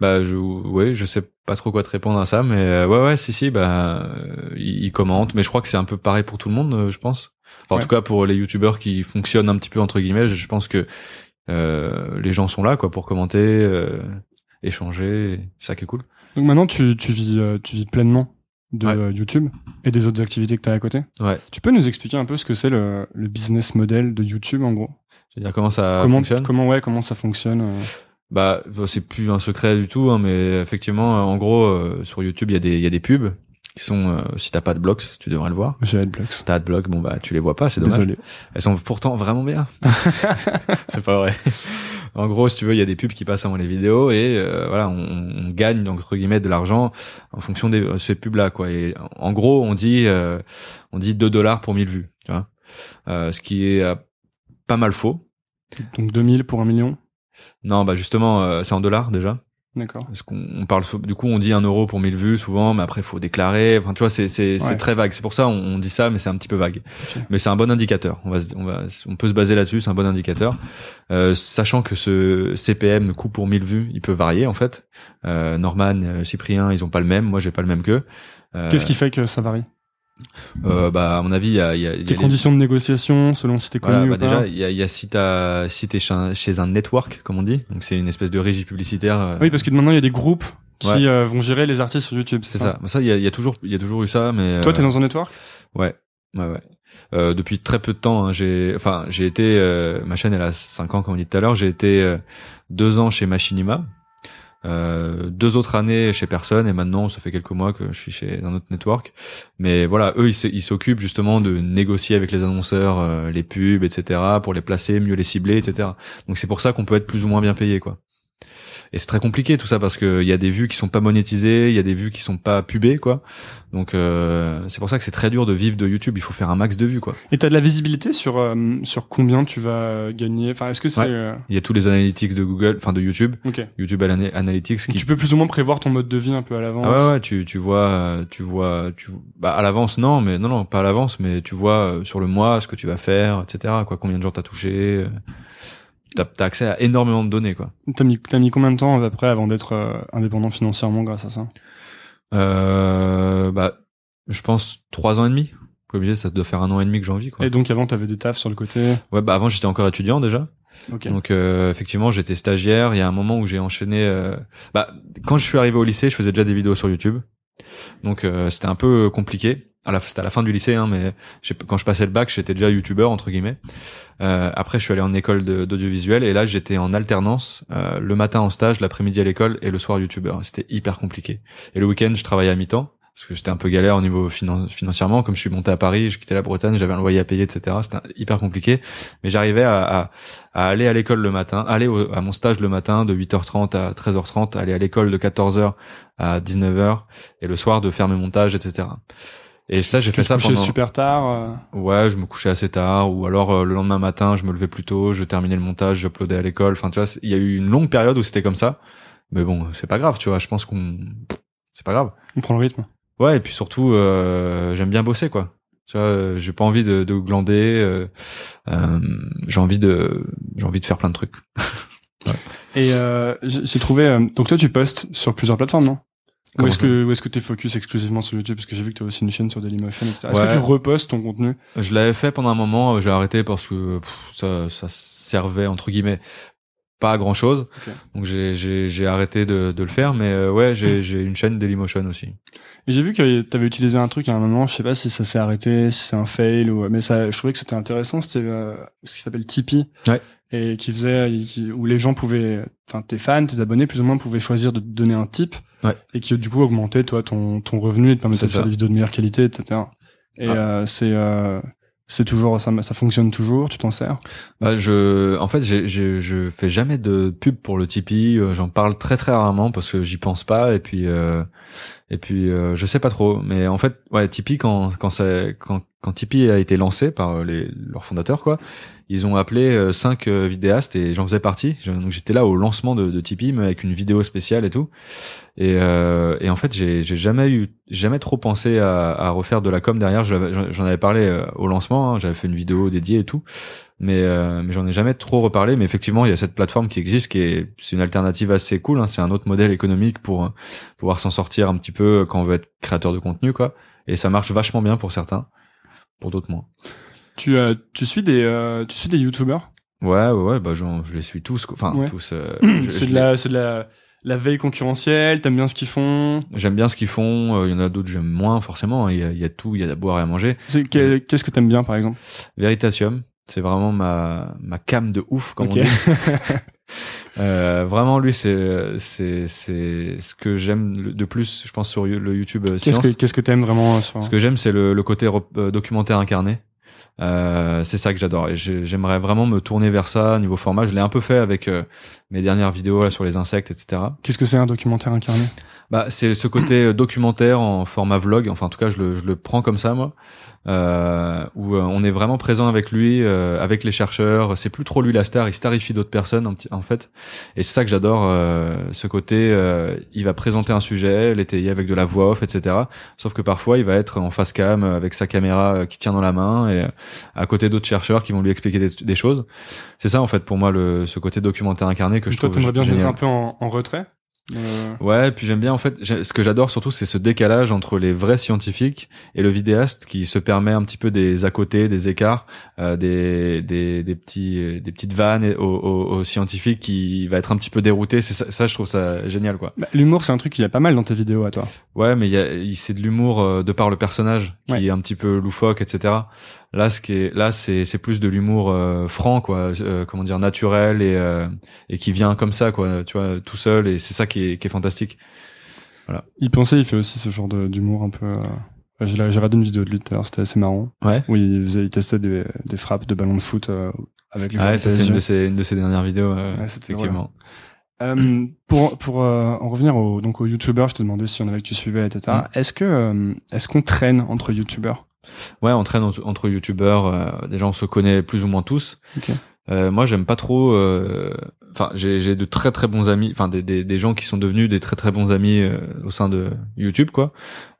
Bah, je sais pas trop quoi te répondre à ça, mais ouais, si, bah, ils commentent. Mais je crois que c'est un peu pareil pour tout le monde, je pense. Enfin, en tout cas, pour les youtubeurs qui fonctionnent un petit peu entre guillemets, je pense que les gens sont là, quoi, pour commenter, échanger. C'est ça qui est cool. Donc maintenant, tu vis pleinement de YouTube et des autres activités que tu as à côté. Ouais. Tu peux nous expliquer un peu ce que c'est le business model de YouTube en gros? C'est-à-dire comment ça fonctionne? Comment ça fonctionne? Bah, c'est plus un secret du tout, hein, mais effectivement, en gros, sur YouTube, il y a des pubs qui sont, si t'as pas de blogs, tu devrais le voir. J'ai AdBlocks. T'as AdBlock, bon bah, tu les vois pas, c'est dommage. Désolé. Elles sont pourtant vraiment bien. C'est pas vrai. En gros, si tu veux, il y a des pubs qui passent avant les vidéos et voilà, on gagne donc entre guillemets de l'argent en fonction de ces pubs-là, quoi. Et en gros, on dit $2 pour 1000 vues, tu vois. Ce qui est pas mal faux. Donc 2000 pour 1 million? Non, bah justement, c'est en dollars déjà. D'accord. Parce qu'on parle, du coup, on dit 1 euro pour 1000 vues souvent, mais après, faut déclarer. Enfin, tu vois, c'est très vague. C'est pour ça, on dit ça, mais c'est un petit peu vague. Okay. Mais c'est un bon indicateur. On peut se baser là-dessus. C'est un bon indicateur. Sachant que ce CPM, le coût pour 1000 vues, il peut varier, en fait. Norman, Cyprien, ils ont pas le même. Moi, j'ai pas le même qu'eux. Qu'est-ce qui fait que ça varie? Bah, à mon avis, il y a des conditions de négociation selon si t'es connu ou pas. Déjà, il y a si t'es chez un network, comme on dit. Donc, c'est une espèce de régie publicitaire. Oui, parce que maintenant, il y a des groupes qui vont gérer les artistes sur YouTube. C'est ça. Ça, il y a toujours eu ça, mais. Toi, t'es dans un network? Ouais. Depuis très peu de temps, hein, j'ai été, ma chaîne, elle a 5 ans, comme on dit tout à l'heure. J'ai été 2 ans chez Machinima. 2 autres années chez personne, et maintenant ça fait quelques mois que je suis chez un autre network. Mais voilà, eux ils s'occupent justement de négocier avec les annonceurs les pubs, etc., pour les placer, mieux les cibler, etc. Donc c'est pour ça qu'on peut être plus ou moins bien payé, quoi. Et c'est très compliqué tout ça parce que il y a des vues qui sont pas monétisées, il y a des vues qui sont pas pubées, quoi. Donc c'est pour ça que c'est très dur de vivre de YouTube. Il faut faire un max de vues, quoi. Et t'as de la visibilité sur combien tu vas gagner. Enfin, est-ce que c'est Il y a tous les analytics de Google, enfin de YouTube. Okay. YouTube Analytics. Qui... Tu peux plus ou moins prévoir ton mode de vie un peu à l'avance. Ah ouais, tu vois, bah à l'avance non, pas à l'avance, mais tu vois sur le mois ce que tu vas faire, etc. Quoi, combien de gens t'as touché. T'as accès à énormément de données, quoi. T'as mis combien de temps à peu près avant d'être indépendant financièrement grâce à ça? Bah, je pense 3 ans et demi. Comme je disais, ça doit faire 1 an et demi que j'en vis, quoi. Et donc avant, t'avais des tafs sur le côté? Ouais, bah avant j'étais encore étudiant déjà. Okay. Donc effectivement, j'étais stagiaire. Il y a un moment où j'ai enchaîné. Bah, quand je suis arrivé au lycée, je faisais déjà des vidéos sur YouTube. Donc c'était un peu compliqué. C'était à la fin du lycée, hein, mais quand je passais le bac, j'étais déjà youtubeur entre guillemets. Après, je suis allé en école d'audiovisuel et là, j'étais en alternance, le matin en stage, l'après-midi à l'école et le soir youtubeur. C'était hyper compliqué. Et le week-end, je travaillais à mi-temps parce que j'étais un peu galère au niveau financièrement. Comme je suis monté à Paris, je quittais la Bretagne, j'avais un loyer à payer, etc. C'était hyper compliqué. Mais j'arrivais à aller à l'école le matin, aller à mon stage le matin de 8h30 à 13h30, aller à l'école de 14h à 19h et le soir de faire mes montages, etc. Et ça, j'ai fait ça pendant... super tard. Ouais, je me couchais assez tard, ou alors le lendemain matin, je me levais plus tôt, je terminais le montage, j'uploadais à l'école. Enfin, tu vois, il y a eu une longue période où c'était comme ça. Mais bon, c'est pas grave, tu vois. Je pense c'est pas grave. On prend le rythme. Ouais, et puis surtout, j'aime bien bosser, quoi. Tu vois, j'ai pas envie de glander. J'ai envie de faire plein de trucs. Ouais. Et j'ai trouvé. Donc toi, tu postes sur plusieurs plateformes, non? Ou est-ce que t'es focus exclusivement sur YouTube? Parce que j'ai vu que t'as aussi une chaîne sur Dailymotion, etc. Est-ce que tu repostes ton contenu? Je l'avais fait pendant un moment, j'ai arrêté parce que ça servait entre guillemets pas à grand chose. Okay. Donc j'ai arrêté de le faire, mais ouais, j'ai une chaîne Dailymotion aussi. Et j'ai vu que t'avais utilisé un truc à un moment, je sais pas si ça s'est arrêté, si c'est un fail ou, mais ça, je trouvais que c'était intéressant, c'était ce qui s'appelle Tipeee. Ouais. Et où les gens pouvaient, enfin tes fans, tes abonnés plus ou moins pouvaient choisir de te donner un tip. Ouais. Et qui du coup augmentait toi ton revenu et te permettait de faire des vidéos de meilleure qualité, etc. Et c'est toujours ça fonctionne toujours, tu t'en sers? Bah en fait je fais jamais de pub pour le Tipeee, j'en parle très très rarement parce que j'y pense pas et puis je sais pas trop, mais en fait ouais, Tipeee quand Tipeee a été lancé par leurs fondateurs, quoi, ils ont appelé 5 vidéastes et j'en faisais partie. Donc j'étais là au lancement de Tipeee, mais avec une vidéo spéciale et tout. Et en fait j'ai jamais trop pensé à refaire de la com derrière. J'en avais parlé au lancement, hein, j'avais fait une vidéo dédiée et tout, mais j'en ai jamais trop reparlé. Mais effectivement il y a cette plateforme qui existe, c'est une alternative assez cool, hein. C'est un autre modèle économique pour pouvoir s'en sortir un petit peu quand on veut être créateur de contenu, quoi. Et ça marche vachement bien pour certains, pour d'autres moins. Tu suis des youtubeurs? Ouais, bah je les suis tous, enfin ouais. Tous. C'est de la veille concurrentielle. T'aimes bien ce qu'ils font? J'aime bien ce qu'ils font. Il y en a d'autres j'aime moins forcément. Il y a tout, il y a à boire et à manger. Qu'est-ce que t'aimes bien par exemple? Veritasium, c'est vraiment ma cam de ouf, comme on dit. Vraiment lui c'est ce que j'aime de plus, je pense, sur le YouTube science. Qu'est-ce que t'aimes vraiment sur... Ce que j'aime, c'est le côté documentaire incarné. C'est ça que j'adore et j'aimerais vraiment me tourner vers ça niveau format. Je l'ai un peu fait avec mes dernières vidéos là sur les insectes, etc. Qu'est-ce que c'est un documentaire incarné? Bah c'est ce côté documentaire en format vlog, enfin en tout cas je le prends comme ça moi, où on est vraiment présent avec lui, avec les chercheurs. C'est plus trop lui la star, il starifie d'autres personnes en fait, et c'est ça que j'adore, ce côté il va présenter un sujet, l'étayer avec de la voix off, etc. Sauf que parfois il va être en face cam avec sa caméra qui tient dans la main et à côté d'autres chercheurs qui vont lui expliquer des choses. C'est ça en fait pour moi ce côté documentaire incarné que je trouve génial. Toi t'aimerais bien être un peu en retrait? Ouais, puis j'aime bien en fait, ce que j'adore surtout, c'est ce décalage entre les vrais scientifiques et le vidéaste qui se permet un petit peu des à côté, des écarts, des petites vannes aux scientifiques qui va être un petit peu dérouté. C'est ça, je trouve ça génial, quoi. Bah, l'humour, c'est un truc qu'il y a pas mal dans tes vidéos à toi. Ouais, mais c'est de l'humour de par le personnage qui est un petit peu loufoque, etc. Là, c'est plus de l'humour franc, quoi, comment dire, naturel et qui vient comme ça, quoi, tu vois, tout seul, et c'est ça qui qui est fantastique. Voilà. Il fait aussi ce genre d'humour un peu. J'ai regardé une vidéo de lui tout à l'heure, c'était assez marrant. Ouais. Où il testait des frappes de ballon de foot avec les ça c'est une de ses dernières vidéos, effectivement. Pour en revenir aux youtubeurs, je te demandais si on avait que tu suivais, etc. Est-ce qu'on traîne entre youtubeurs? Ouais, on traîne entre youtubeurs. Déjà, on se connaît plus ou moins tous. Okay. Moi, j'aime pas trop. Enfin, j'ai de très très bons amis. Enfin, des gens qui sont devenus des très très bons amis au sein de YouTube, quoi.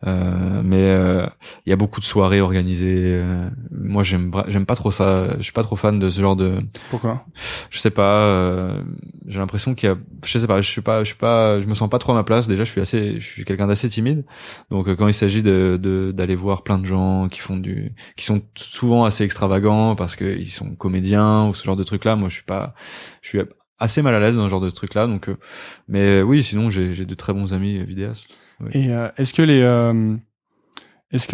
Mais il y a beaucoup de soirées organisées. Moi, j'aime pas trop ça. Je suis pas trop fan de ce genre de. Pourquoi? Je sais pas. J'ai l'impression qu'il y a. Je sais pas. Je me sens pas trop à ma place. Déjà, je suis quelqu'un d'assez timide. Donc, quand il s'agit d'aller voir plein de gens qui sont souvent assez extravagants parce que ils sont comédiens ou ce genre de trucs là, moi, je suis assez mal à l'aise dans ce genre de trucs là. Donc, mais oui, sinon, j'ai de très bons amis vidéastes. Oui. Et est-ce que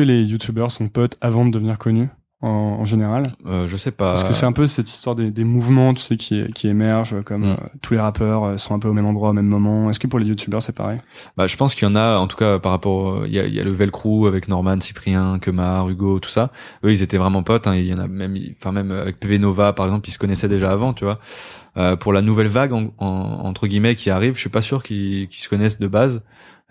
les youtubeurs sont potes avant de devenir connus en général? Je sais pas. Parce que c'est un peu cette histoire des mouvements, tu sais, qui émergent, comme tous les rappeurs sont un peu au même endroit au même moment. Est-ce que pour les youtubeurs c'est pareil? Bah, je pense qu'il y en a, en tout cas par rapport, il y a le Velcro avec Norman, Cyprien, Kemar, Hugo, tout ça. Eux, ils étaient vraiment potes. Hein. Il y en a même avec PV Nova par exemple, ils se connaissaient déjà avant, tu vois. Pour la nouvelle vague entre guillemets qui arrive, je suis pas sûr qu'ils se connaissent de base.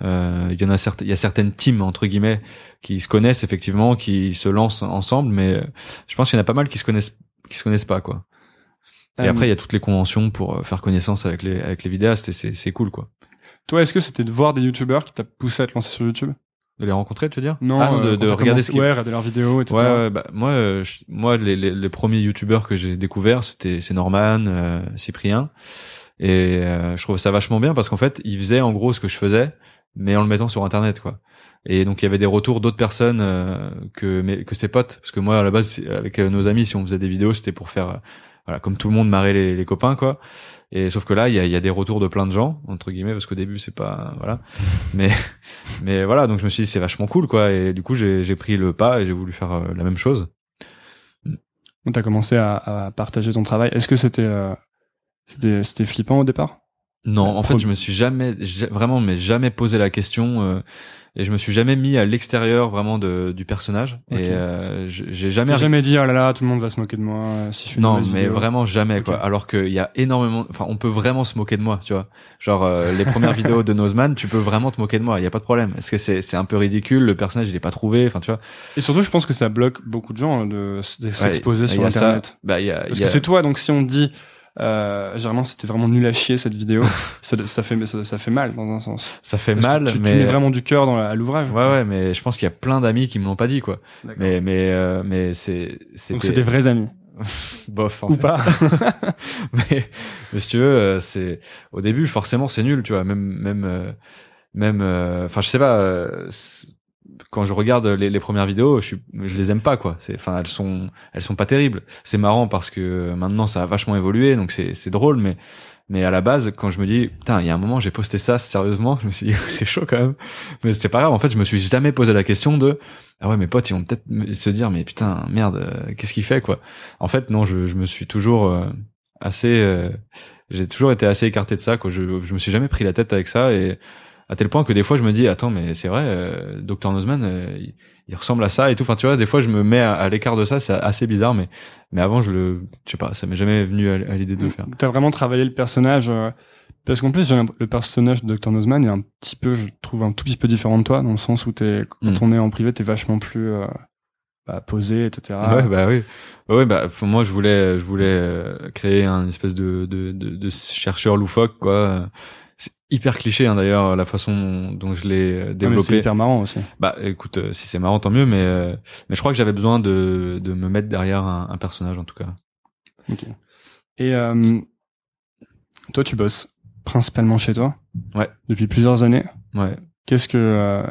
Il y a certaines teams entre guillemets qui se connaissent effectivement, qui se lancent ensemble, mais je pense qu'il y en a pas mal qui se connaissent pas, quoi. Et après il y a toutes les conventions pour faire connaissance avec les vidéastes et c'est cool, quoi. Toi, est-ce que c'était de voir des youtubeurs qui t'a poussé à te lancer sur YouTube? De les rencontrer, tu veux dire? Non, de regarder regarder leurs vidéos, etc. Ouais, bah moi les premiers youtubeurs que j'ai découverts, c'est Norman, Cyprien, et je trouve ça vachement bien parce qu'en fait ils faisaient en gros ce que je faisais, mais en le mettant sur internet, quoi. Et donc il y avait des retours d'autres personnes que ses potes, parce que moi à la base avec nos amis, si on faisait des vidéos, c'était pour faire voilà, comme tout le monde, marrer les copains, quoi. Et sauf que là il y a des retours de plein de gens entre guillemets, parce qu'au début c'est pas voilà, mais voilà, donc je me suis dit c'est vachement cool, quoi. Et du coup j'ai pris le pas et j'ai voulu faire la même chose. T'as commencé à partager ton travail. Est-ce que c'était flippant au départ? Non, en fait, je me suis jamais posé la question et je me suis jamais mis à l'extérieur vraiment du personnage. Okay. Et j'ai jamais dit oh là là, tout le monde va se moquer de moi si je fais une mauvaise vidéo. Non, mais vraiment jamais, okay. Quoi. Alors qu'il y a énormément, enfin, on peut vraiment se moquer de moi, tu vois. Genre les premières vidéos de Nozman, tu peux vraiment te moquer de moi, il y a pas de problème. Est-ce que c'est un peu ridicule, le personnage il est pas trouvé, enfin tu vois. Et surtout, je pense que ça bloque beaucoup de gens de s'exposer sur internet. Parce que c'est toi, donc si on te dit généralement c'était vraiment nul à chier cette vidéo, ça fait mal dans un sens. Ça fait mal, mais tu mets vraiment du cœur à l'ouvrage. Ouais, mais je pense qu'il y a plein d'amis qui me l'ont pas dit, quoi. Mais donc c'est des vrais amis. Bof, en ou fait. pas. mais si tu veux, c'est au début forcément c'est nul, tu vois. Même, enfin je sais pas. Quand je regarde les premières vidéos, je les aime pas, quoi. Elles sont pas terribles. C'est marrant parce que maintenant ça a vachement évolué, donc c'est drôle, mais à la base, quand je me dis, putain, il y a un moment, j'ai posté ça sérieusement, je me suis dit, c'est chaud quand même. Mais c'est pas grave. En fait, je me suis jamais posé la question de, ah ouais, mes potes, ils vont peut-être se dire, mais putain, merde, qu'est-ce qu'il fait, quoi. En fait, non, je me suis toujours j'ai toujours été assez écarté de ça, quoi. Je me suis jamais pris la tête avec ça, et à tel point que des fois je me dis attends, mais c'est vrai, Dr Nozman il ressemble à ça et tout, enfin tu vois, des fois je me mets à l'écart de ça, c'est assez bizarre, mais avant je sais pas, ça m'est jamais venu à l'idée de le faire. T'as vraiment travaillé le personnage parce qu'en plus le personnage de Dr Nozman est un petit peu, je trouve, un tout petit peu différent de toi, dans le sens où quand on est en privé, t'es vachement plus posé, etc. Ouais, bah oui. Ouais, bah moi je voulais créer un espèce de chercheur loufoque, quoi. C'est hyper cliché, hein, d'ailleurs, la façon dont je l'ai développé. Mais c'est hyper marrant aussi. Bah écoute, si c'est marrant tant mieux, mais je crois que j'avais besoin de me mettre derrière un personnage, en tout cas. Ok. Et toi tu bosses principalement chez toi. Ouais. Depuis plusieurs années. Ouais. Qu'est-ce que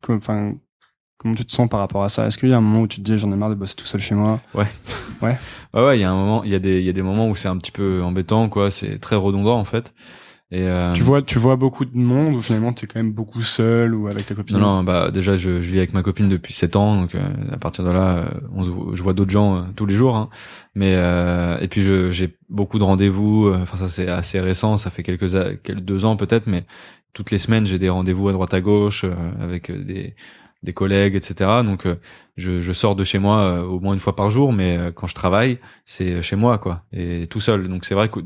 comment tu te sens par rapport à ça? Est-ce qu'il y a un moment où tu te dis j'en ai marre de bosser tout seul chez moi? Ouais. Ouais. Ouais, il y a un moment, il y a des moments où c'est un petit peu embêtant, quoi. C'est très redondant, en fait. Et tu vois beaucoup de monde ou finalement t'es quand même beaucoup seul ou avec ta copine? Non, bah déjà je vis avec ma copine depuis 7 ans, donc à partir de là, je vois d'autres gens tous les jours. Hein. Mais et puis j'ai beaucoup de rendez-vous. Enfin ça c'est assez récent, ça fait quelques 2 ans peut-être, mais toutes les semaines j'ai des rendez-vous à droite à gauche avec des collègues, etc. Donc je sors de chez moi au moins une fois par jour, mais quand je travaille, c'est chez moi quoi, et tout seul. Donc c'est vrai que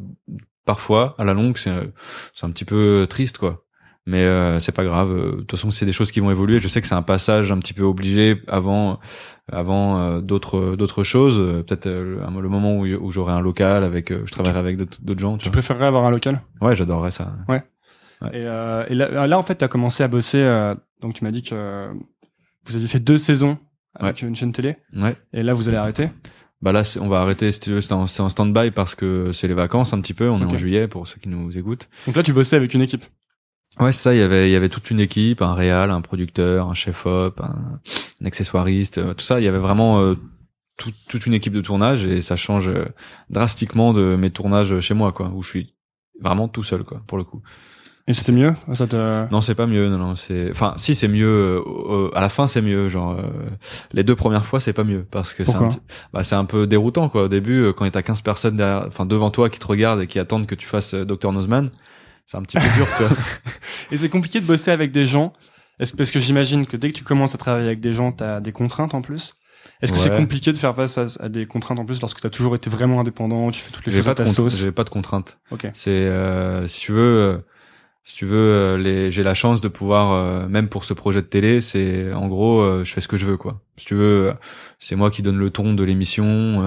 parfois à la longue c'est un petit peu triste quoi. Mais c'est pas grave. De toute façon, c'est des choses qui vont évoluer. Je sais que c'est un passage un petit peu obligé avant d'autres choses. Peut-être le moment où j'aurai un local avec, je travaillerai avec d'autres gens. Tu préférerais avoir un local? Ouais, j'adorerais ça. Ouais. Et là, en fait, t'as commencé à bosser. Donc, tu m'as dit que vous aviez fait 2 saisons avec une chaîne télé. Ouais. Et là, vous allez arrêter? Bah là, on va arrêter. Si tu veux, c'est en stand-by parce que c'est les vacances un petit peu. On est en juillet pour ceux qui nous écoutent. Donc là, tu bossais avec une équipe? Ouais, c'est ça. Il y avait toute une équipe, un réal, un producteur, un chef-op, un accessoiriste, tout ça. Il y avait vraiment toute une équipe de tournage et ça change drastiquement de mes tournages chez moi, quoi, où je suis vraiment tout seul, quoi, pour le coup. Et c'était mieux? Non, c'est pas mieux. Non, enfin, si c'est mieux. À la fin, c'est mieux. Genre, les 2 premières fois, c'est pas mieux parce que c'est un peu déroutant, quoi. Au début, quand t'as 15 personnes devant toi qui te regardent et qui attendent que tu fasses Dr Nozman, c'est un petit peu dur, tu vois. Et c'est compliqué de bosser avec des gens. Parce que j'imagine que dès que tu commences à travailler avec des gens, t'as des contraintes en plus. Est-ce que c'est compliqué de faire face à des contraintes en plus lorsque t'as toujours été vraiment indépendant, tu fais toutes les choses à ta sauce? J'ai pas de contraintes. Ok. C'est si tu veux, j'ai la chance de pouvoir, même pour ce projet de télé, c'est en gros, je fais ce que je veux, quoi. Si tu veux, c'est moi qui donne le ton de l'émission,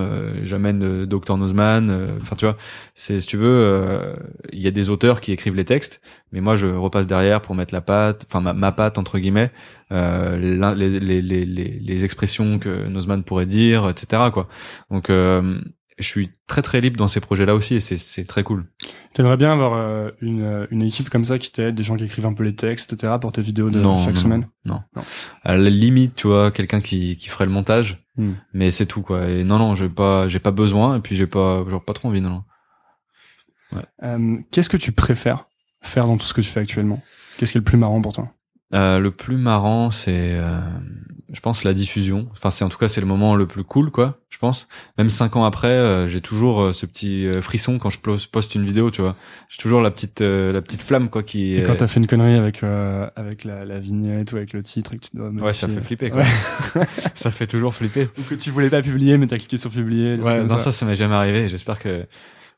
j'amène Dr Nozman, enfin tu vois, si tu veux, il y a des auteurs qui écrivent les textes, mais moi je repasse derrière pour mettre la patte, enfin ma patte entre guillemets, les expressions que Nozman pourrait dire, etc. quoi. Donc je suis très très libre dans ces projets-là aussi et c'est très cool. T'aimerais bien avoir une équipe comme ça qui t'aide, des gens qui écrivent un peu les textes, etc. pour tes vidéos de chaque semaine? Non. À la limite, tu vois, quelqu'un qui ferait le montage, mais c'est tout quoi. Et non, j'ai pas besoin et puis j'ai pas trop envie, non. Ouais. Qu'est-ce que tu préfères faire dans tout ce que tu fais actuellement? Qu'est-ce qui est le plus marrant pour toi? Le plus marrant, c'est, je pense, la diffusion. Enfin, c'est le moment le plus cool, quoi. Je pense. Même 5 ans après, j'ai toujours ce petit frisson quand je poste une vidéo, tu vois. J'ai toujours la petite flamme, quoi, qui. Et quand t'as fait une connerie avec la vignette ou avec le titre et que tu dois modifier. Ouais, ça fait flipper, quoi. Ouais. Ça fait toujours flipper. Ou que tu voulais pas publier, mais t'as cliqué sur publier. Ouais, non, ça m'est jamais arrivé. J'espère que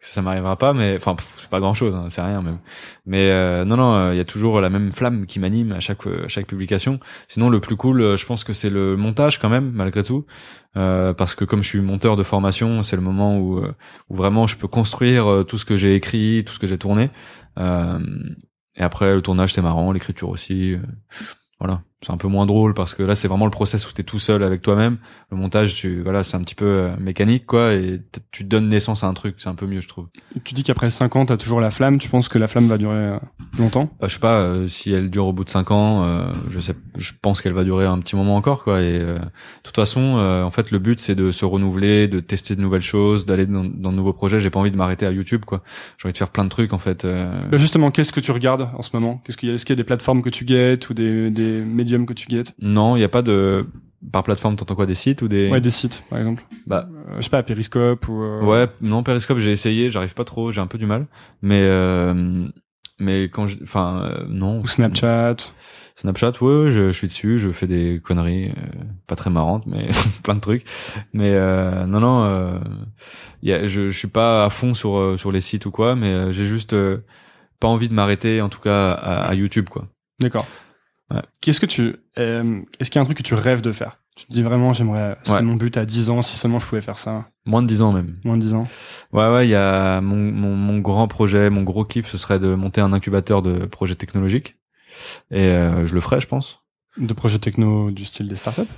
ça m'arrivera pas, mais enfin c'est pas grand chose, hein, c'est rien même. Mais non, il y a toujours la même flamme qui m'anime à chaque publication. Sinon le plus cool, je pense que c'est le montage quand même, malgré tout, parce que comme je suis monteur de formation, c'est le moment où vraiment je peux construire tout ce que j'ai écrit, tout ce que j'ai tourné. Et après le tournage c'est marrant, l'écriture aussi. Voilà, c'est un peu moins drôle parce que là c'est vraiment le process où t'es tout seul avec toi-même. Le montage, c'est un petit peu mécanique quoi, et tu donnes naissance à un truc, c'est un peu mieux je trouve. Et tu dis qu'après 5 ans t'as toujours la flamme, tu penses que la flamme va durer longtemps? Bah, je sais pas, si elle dure au bout de 5 ans, je pense qu'elle va durer un petit moment encore quoi. Et de toute façon, en fait le but c'est de se renouveler, de tester de nouvelles choses, d'aller dans de nouveaux projets. J'ai pas envie de m'arrêter à YouTube quoi. J'ai envie de faire plein de trucs en fait. Bah justement, qu'est-ce que tu regardes en ce moment? Est-ce qu'il y a des plateformes que tu guettes ou des médiums que tu guettes? Non, il y a pas de. Par plateforme, t'entends quoi, des sites ou des? Ouais, des sites, par exemple. Bah, je sais pas, Periscope ou. Ouais, non, Periscope, j'ai essayé, j'arrive pas trop, j'ai un peu du mal. Mais quand non. Ou Snapchat. Snapchat, ouais, je suis dessus, je fais des conneries, pas très marrantes, mais plein de trucs. Mais non, je suis pas à fond sur les sites ou quoi, mais j'ai juste pas envie de m'arrêter, en tout cas à YouTube, quoi. D'accord. Ouais. Est-ce qu'il y a un truc que tu rêves de faire? Tu te dis vraiment, c'est mon but à 10 ans, si seulement je pouvais faire ça. Moins de 10 ans même. Moins de 10 ans. Ouais, il y a mon grand projet, mon gros kiff, ce serait de monter un incubateur de projets technologiques. Et je le ferais, je pense. De projets techno du style des startups?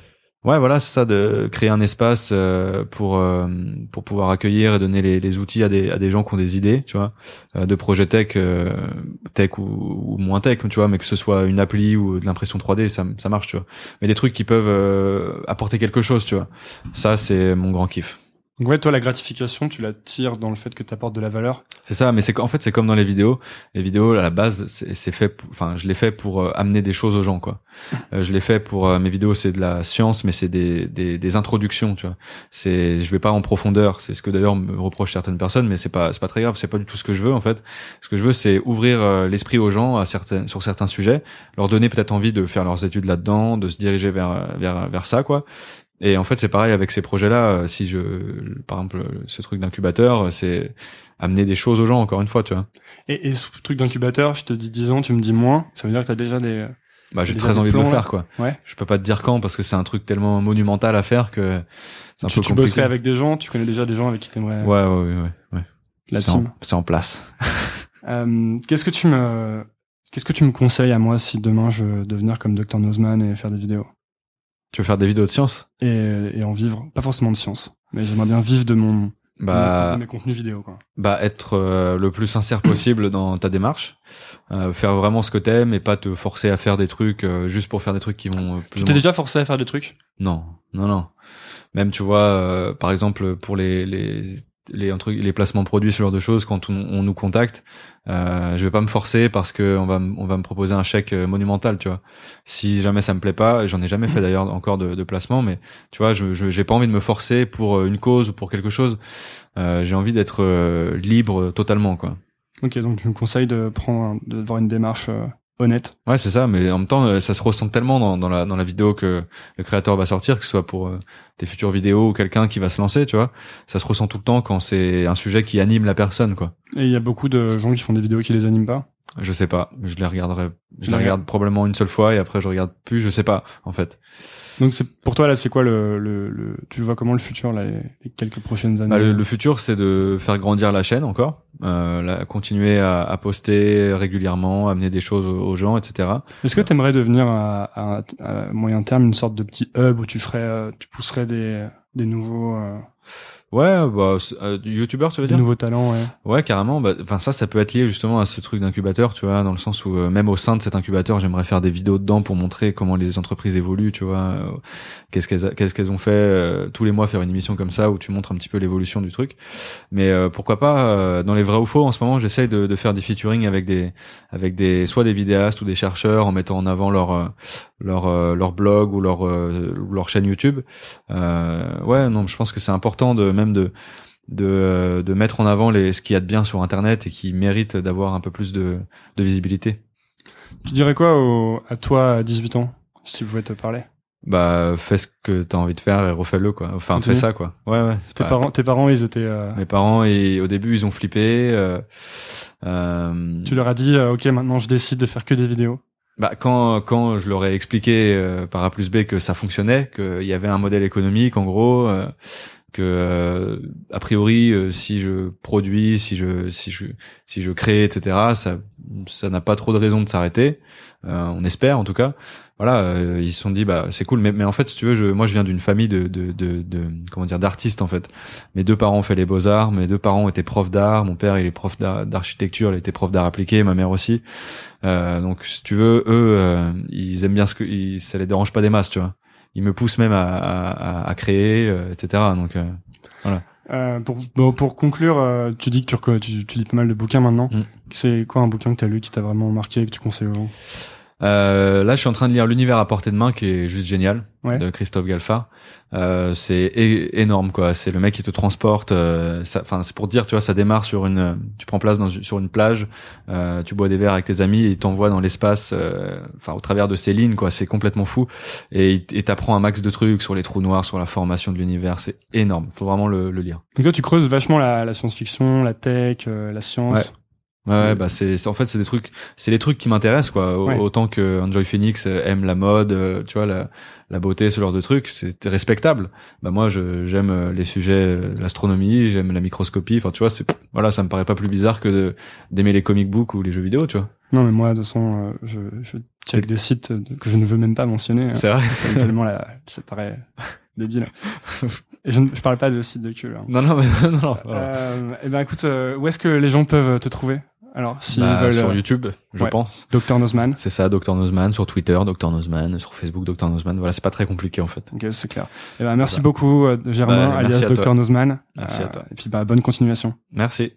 Ouais, voilà, c'est ça, de créer un espace pour pouvoir accueillir et donner les outils à des gens qui ont des idées, tu vois, de projets tech ou moins tech, tu vois, mais que ce soit une appli ou de l'impression 3D, ça marche, tu vois. Mais des trucs qui peuvent apporter quelque chose, tu vois. Ça, c'est mon grand kiff. Donc ouais, toi, la gratification, tu la tires dans le fait que tu apportes de la valeur. C'est ça, mais en fait, c'est comme dans les vidéos. Les vidéos, à la base, c'est fait enfin, je l'ai fait pour amener des choses aux gens, quoi. Je l'ai fait pour, mes vidéos, c'est de la science, mais c'est des introductions, tu vois. Je vais pas en profondeur. C'est ce que d'ailleurs me reprochent certaines personnes, mais c'est pas très grave. C'est pas du tout ce que je veux, en fait. Ce que je veux, c'est ouvrir l'esprit aux gens sur certains sujets, leur donner peut-être envie de faire leurs études là-dedans, de se diriger vers ça, quoi. Et en fait, c'est pareil avec ces projets-là. Par exemple, ce truc d'incubateur, c'est amener des choses aux gens, encore une fois, tu vois. Et ce truc d'incubateur, je te dis 10 ans, tu me dis moins. Ça veut dire que t'as déjà des... j'ai très envie de le faire, quoi. Ouais. Je peux pas te dire quand, parce que c'est un truc tellement monumental à faire que c'est un peu compliqué. Tu bosserais avec des gens, tu connais déjà des gens avec qui t'aimerais... Ouais. La team. C'est en place. Qu'est-ce que tu me conseilles à moi si demain je veux devenir comme Dr Nozman et faire des vidéos? Tu veux faire des vidéos de science? Et en vivre, pas forcément de science, mais j'aimerais bien vivre de mes contenus vidéo, quoi. Être le plus sincère possible dans ta démarche, faire vraiment ce que t'aimes et pas te forcer à faire des trucs juste pour faire des trucs qui vont plus. Tu t'es déjà forcé à faire des trucs? Non. Même tu vois, par exemple pour les placements produits, ce genre de choses, quand on nous contacte, je vais pas me forcer parce que on va me proposer un chèque monumental, tu vois. Si jamais ça me plaît pas, j'en ai jamais fait d'ailleurs encore de placement, mais tu vois, j'ai pas envie de me forcer pour une cause ou pour quelque chose. J'ai envie d'être libre totalement, quoi. Ok, donc tu me conseilles d'avoir une démarche honnête. Ouais, c'est ça, mais en même temps, ça se ressent tellement dans la vidéo que le créateur va sortir, que ce soit pour tes futures vidéos ou quelqu'un qui va se lancer, tu vois. Ça se ressent tout le temps quand c'est un sujet qui anime la personne, quoi. Et il y a beaucoup de gens qui font des vidéos qui les animent pas? Je sais pas, je les regarde probablement une seule fois et après je regarde plus, je sais pas, en fait. Donc pour toi là, c'est quoi tu vois comment le futur là, les quelques prochaines années? Le futur, c'est de faire grandir la chaîne encore, continuer à poster régulièrement, amener des choses aux gens, etc. Est-ce que tu aimerais devenir à moyen terme une sorte de petit hub où tu pousserais des nouveaux youtubeurs, tu veux dire? Des nouveaux talents, ouais. Ouais, carrément. Enfin, ça peut être lié justement à ce truc d'incubateur, tu vois, dans le sens où même au sein de cet incubateur, j'aimerais faire des vidéos dedans pour montrer comment les entreprises évoluent, tu vois, qu'est-ce qu'elles ont fait tous les mois, faire une émission comme ça où tu montres un petit peu l'évolution du truc. Mais pourquoi pas dans les vrais ou faux. En ce moment, j'essaye de faire des featuring avec des soit des vidéastes ou des chercheurs en mettant en avant leur blog ou leur chaîne YouTube. Non, je pense que c'est important de mettre en avant ce qu'il y a de bien sur Internet et qui mérite d'avoir un peu plus de visibilité. Tu dirais quoi à toi à 18 ans, si tu pouvais te parler? Fais ce que t'as envie de faire et refais-le, quoi. Enfin, fais ça, quoi. Ouais. Tes parents, ils étaient... Mes parents, au début, ils ont flippé. Tu leur as dit, ok, maintenant je décide de faire que des vidéos. Quand je leur ai expliqué par A plus B que ça fonctionnait, qu'il y avait un modèle économique, en gros, que a priori si je produis, si je crée, etc., ça n'a pas trop de raison de s'arrêter, on espère en tout cas. Voilà, ils se sont dit c'est cool, mais en fait si tu veux, moi je viens d'une famille de comment dire, d'artistes en fait. Mes deux parents ont fait les beaux-arts, mes deux parents étaient profs d'art, mon père il est prof d'architecture, il était prof d'art appliqué, ma mère aussi. Donc si tu veux, eux ils aiment bien ça les dérange pas des masses, tu vois. Ils me poussent même à créer, etc. Donc voilà. Pour conclure, tu dis que tu lis pas mal de bouquins maintenant. C'est quoi un bouquin que t'as lu qui t'a vraiment marqué et que tu conseilles aux gens? Là, je suis en train de lire L'univers à portée de main, qui est juste génial, de Christophe Galfard. C'est énorme, quoi. C'est le mec qui te transporte. Enfin, c'est pour dire, tu vois, ça démarre tu prends place sur une plage, tu bois des verres avec tes amis et il t'envoie dans l'espace, enfin, au travers de ces lignes, quoi. C'est complètement fou. Et t'apprends un max de trucs sur les trous noirs, sur la formation de l'univers. C'est énorme. Faut vraiment le lire. Donc là, tu creuses vachement la science-fiction, la tech, la science. Ouais, en fait, c'est les trucs qui m'intéressent, quoi. Autant que Enjoy Phoenix aime la mode, tu vois, la beauté, ce genre de trucs, c'est respectable. Moi, j'aime les sujets, l'astronomie, j'aime la microscopie. Enfin, tu vois, ça me paraît pas plus bizarre que d'aimer les comic books ou les jeux vidéo, tu vois. Non, mais moi, de toute façon, je check des sites que je ne veux même pas mentionner. C'est vrai. Tellement ça paraît débile. Et je parle pas de sites de cul. Hein. Non. Écoute, où est-ce que les gens peuvent te trouver Alors, si sur YouTube, je pense. Dr Nozman. C'est ça, Dr Nozman, sur Twitter, Dr Nozman, sur Facebook, Dr Nozman. Voilà, c'est pas très compliqué en fait. Ok, c'est clair. Et merci beaucoup, Germain, alias Dr Nozman. Merci à toi. Et puis bonne continuation. Merci.